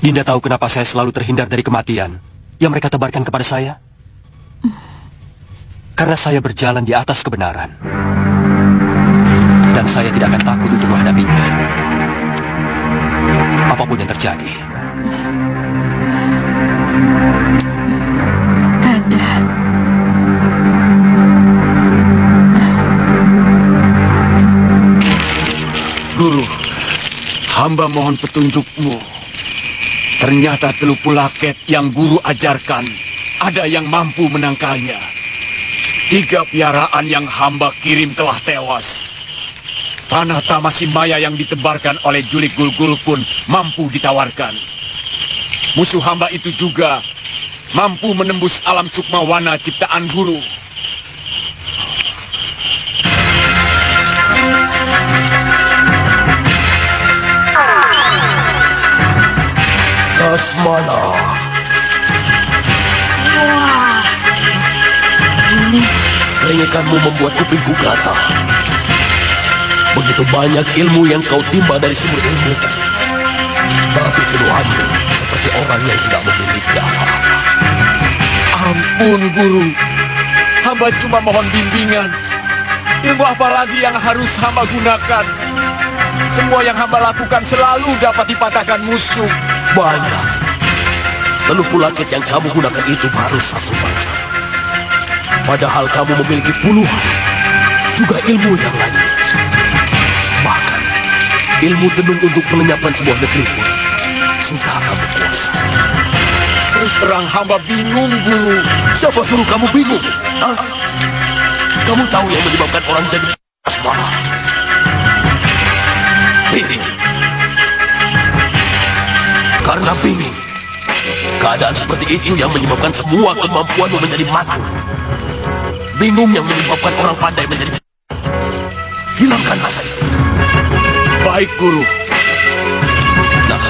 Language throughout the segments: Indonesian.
Dinda tahu kenapa saya selalu terhindar dari kematian yang mereka tebarkan kepada saya? Karena saya berjalan di atas kebenaran. Dan saya tidak akan takut untuk menghadapinya. Apapun yang terjadi. Kanda. Guru, hamba mohon petunjukmu. Ternyata Teluk Pulaket yang guru ajarkan, ada yang mampu menangkalnya. 3 piaraan yang hamba kirim telah tewas. Tanah Tamasi Maya yang ditebarkan oleh Julik Gulgul pun mampu ditawarkan. Musuh hamba itu juga mampu menembus alam sukmawana ciptaan guru. Kasmana. Wah. Ini Ringikanmu membuat kupingku gatal. Begitu banyak ilmu yang kau timba dari sumber ilmu. Tapi keluhanmu seperti orang yang tidak memiliki apa-apa. Ampun, Guru. Hamba cuma mohon bimbingan. Ilmu apa lagi yang harus hamba gunakan? Semua yang hamba lakukan selalu dapat dipatahkan musuh. Banyak. Teluk Pulaket yang kamu gunakan itu baru 1 macam. Padahal kamu memiliki puluhan. Juga ilmu yang lain. Bahkan ilmu tenun untuk melenyapkan sebuah negeri pun sudah kamu kuasai. Terus terang hamba bingung, Guru. Siapa suruh kamu bingung? Hah? Kamu tahu yang menyebabkan orang jadi asmara? Bingung. Karena bingung. Keadaan seperti itu yang menyebabkan semua kemampuanmu menjadi mati. Bingung yang menyebabkan orang pandai menjadi... Hilangkan rasa itu. Baik, Guru. Nah,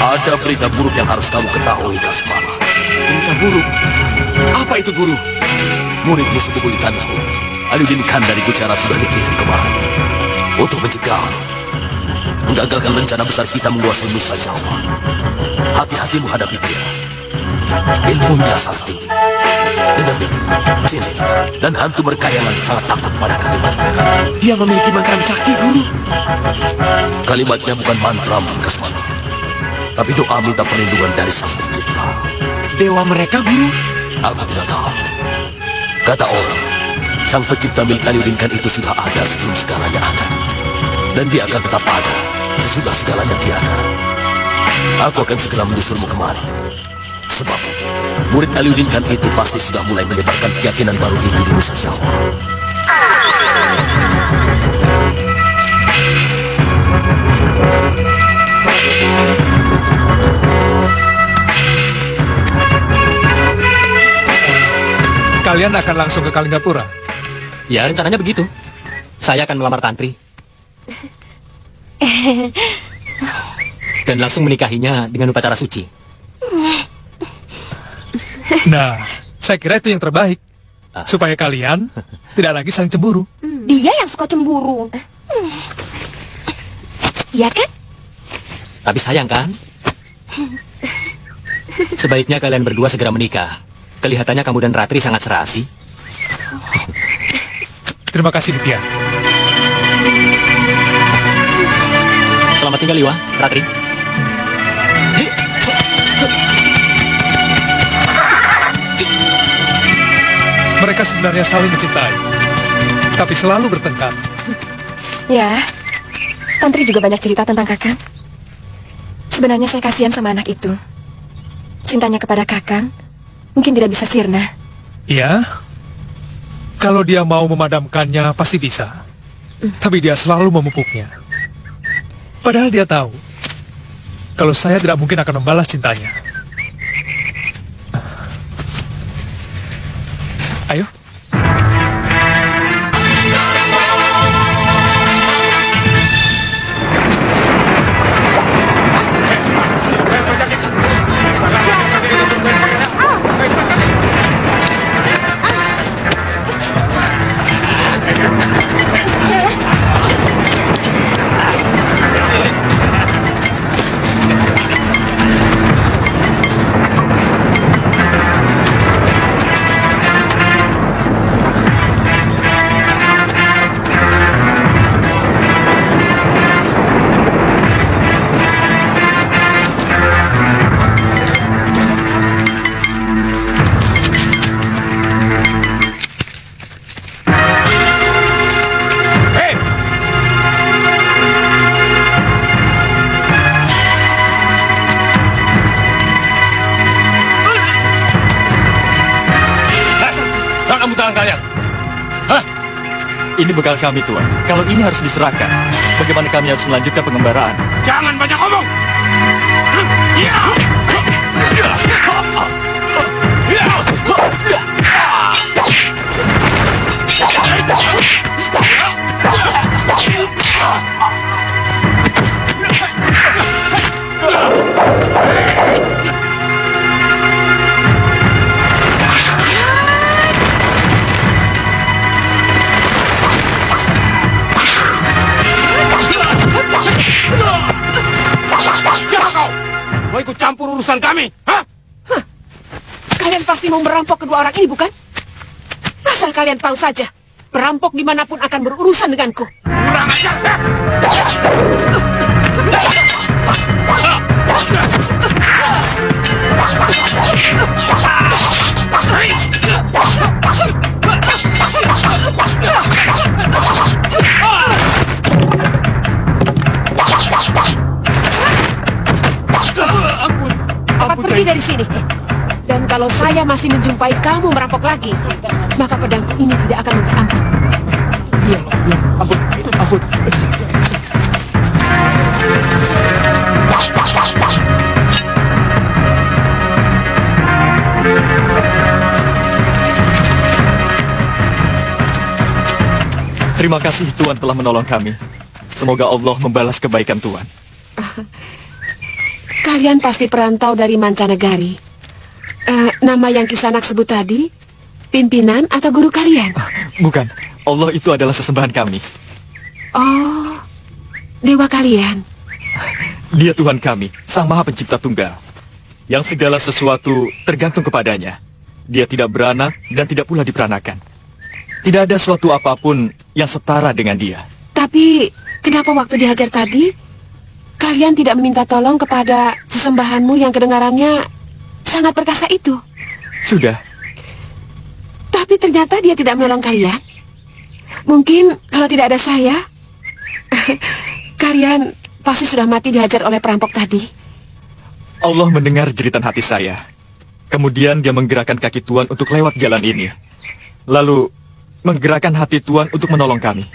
ada berita buruk yang harus kamu ketahui, Kasmana. Berita buruk? Apa itu, Guru? Murid musuh bebuyutanku, Aliuddin Khan dari Gujarat sudah dikirim kemari untuk mencegah, menggagalkan rencana besar kita menguasai Nusa Jawa. Hati-hati menghadapi dia. Ilmunya sangat tinggi. Dengar ini, Cini dan hantu berkayangan sangat takut pada kalimat mereka. Dia memiliki mantra sakti, Guru. Kalimatnya bukan mantra, Kasmana, tapi doa minta perlindungan dari Sang Pencipta. Dewa mereka, Guru? Aku tidak tahu. Kata orang, Sang Pencipta milik Aliuddin Khan itu sudah ada sebelum segalanya ada. Dan dia akan tetap ada sesudah segalanya tiada. Aku akan segera menyusulmu kemari. Sebab murid Aliuddin Khan itu pasti sudah mulai menyebarkan keyakinan baru itu di Nusa Jawa. Kalian akan langsung ke Kalinggapura? Ya, rencananya begitu. Saya akan melamar Tantri. Dan langsung menikahinya dengan upacara suci. Nah, saya kira itu yang terbaik. Supaya kalian tidak lagi saling cemburu. dia yang suka cemburu. Iya kan? Tapi sayang kan? Sebaiknya kalian berdua segera menikah. Kelihatannya kamu dan Ratri sangat serasi. Terima kasih, Ditya. Selamat tinggal, Liwa, Ratri. Mereka sebenarnya saling mencintai, tapi selalu bertengkar. Ya, Tantri juga banyak cerita tentang Kakang. Sebenarnya saya kasihan sama anak itu. Cintanya kepada Kakang mungkin tidak bisa sirna. Ya, kalau dia mau memadamkannya pasti bisa. Tapi dia selalu memupuknya. Padahal dia tahu kalau saya tidak mungkin akan membalas cintanya. Ayo. barang kalian? Ini bekal kami, Tuan. Kalau ini harus diserahkan, bagaimana kami harus melanjutkan pengembaraan? Jangan banyak ngomong. Siapa kau? Mau ikut campur urusan kami? Hah? Kalian pasti mau merampok kedua orang ini, bukan? Asal kalian tahu saja, perampok dimanapun akan berurusan denganku. Kurang ajar. Cepat pergi dari sini. Dan kalau saya masih menjumpai kamu merampok lagi, maka pedangku ini tidak akan memberi ampun. Ampun. Terima kasih Tuan telah menolong kami. Semoga Allah membalas kebaikan Tuan. Kalian pasti perantau dari mancanegari. Nama yang Kisanak sebut tadi, pimpinan atau guru kalian? Bukan, Allah itu adalah sesembahan kami. Oh, dewa kalian. Dia Tuhan kami, Sang Maha Pencipta Tunggal. Yang segala sesuatu tergantung kepadanya. Dia tidak beranak dan tidak pula diperanakan. Tidak ada suatu apapun yang setara dengan dia. Tapi, kenapa waktu dihajar tadi, kalian tidak meminta tolong kepada sesembahanmu yang kedengarannya sangat perkasa itu? Sudah, Tapi ternyata dia tidak menolong kalian. Mungkin kalau tidak ada saya, kalian pasti sudah mati dihajar oleh perampok tadi. Allah mendengar jeritan hati saya. Kemudian dia menggerakkan kaki Tuan untuk lewat jalan ini. Lalu menggerakkan hati Tuan untuk menolong kami.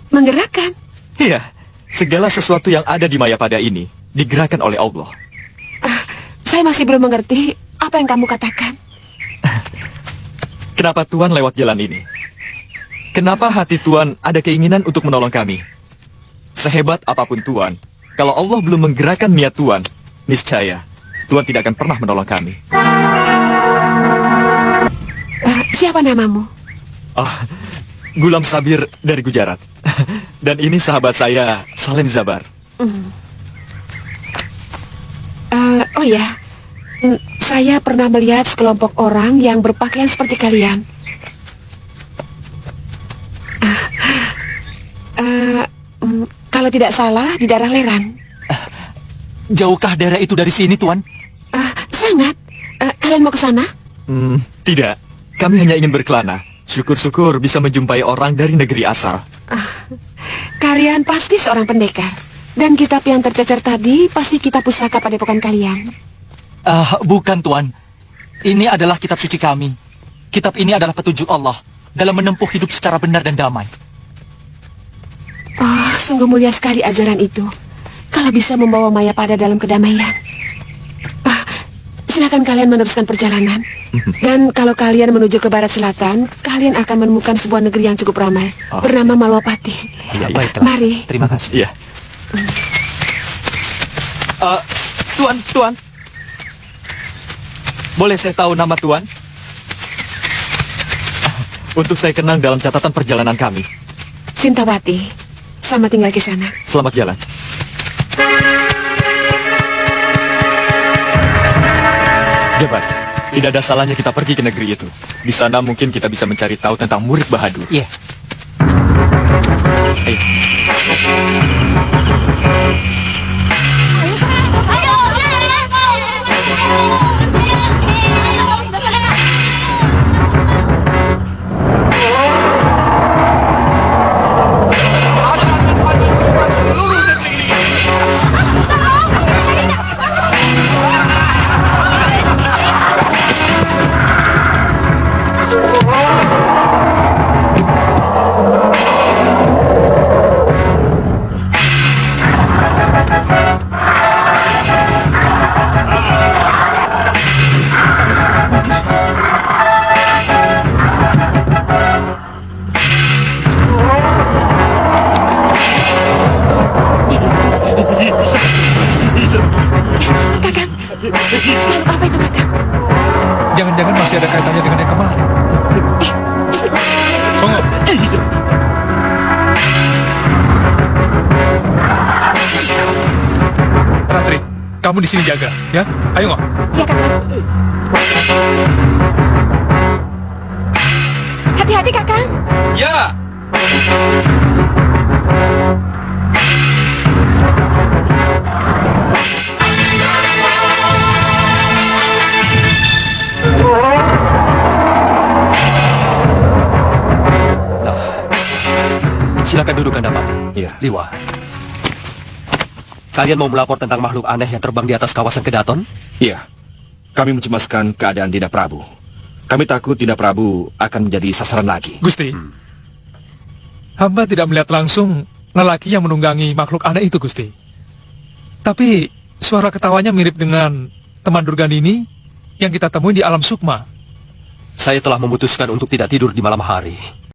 Menggerakkan? Iya, segala sesuatu yang ada di Mayapada ini digerakkan oleh Allah. Saya masih belum mengerti apa yang kamu katakan. Kenapa Tuan lewat jalan ini? Kenapa hati Tuan ada keinginan untuk menolong kami? Sehebat apapun Tuan, kalau Allah belum menggerakkan niat Tuan, niscaya Tuan tidak akan pernah menolong kami. Siapa namamu? Gulam Sabir dari Gujarat. Dan ini sahabat saya, Salim Zabar. Oh ya, saya pernah melihat sekelompok orang yang berpakaian seperti kalian. Kalau tidak salah, di daerah Leran. Jauhkah daerah itu dari sini, Tuan? Sangat. Kalian mau ke sana? Tidak, kami hanya ingin berkelana. Syukur-syukur bisa menjumpai orang dari negeri asal. Kalian pasti seorang pendekar. Dan kitab yang tercecer tadi pasti kitab pusaka padepokan kalian. Bukan, Tuan. Ini adalah kitab suci kami. Kitab ini adalah petunjuk Allah dalam menempuh hidup secara benar dan damai. Oh, sungguh mulia sekali ajaran itu. Kalau bisa membawa Mayapada dalam kedamaian. Silakan kalian meneruskan perjalanan. Dan kalau kalian menuju ke barat selatan, kalian akan menemukan sebuah negeri yang cukup ramai, bernama Malwapati. Ya, baiklah. Mari. Terima kasih. Iya. Tuan. Boleh saya tahu nama Tuan? Untuk saya kenang dalam catatan perjalanan kami. Sintawati. Selamat tinggal di sana. Selamat jalan. Jabat, tidak ada salahnya kita pergi ke negeri itu. Di sana mungkin kita bisa mencari tahu tentang murid Bahadur. Iya. Ayo. Makhluk apa itu, Kakang? Jangan-jangan masih ada kaitannya dengan yang kemarin. Tunggu. Ratri, kamu di sini jaga, ya? Ayo, Ngok. Ya, Kakang. Hati-hati, Kakang. Ya. Silakan duduk, Kandapati. Iya. Liwa. Kalian mau melapor tentang makhluk aneh yang terbang di atas kawasan Kedaton? Iya. Kami mencemaskan keadaan Dinda Prabu. Kami takut Dinda Prabu akan menjadi sasaran lagi. Gusti, hamba tidak melihat langsung lelaki yang menunggangi makhluk aneh itu, Gusti. Tapi suara ketawanya mirip dengan teman Durgandini yang kita temui di alam sukma. Saya telah memutuskan untuk tidak tidur di malam hari.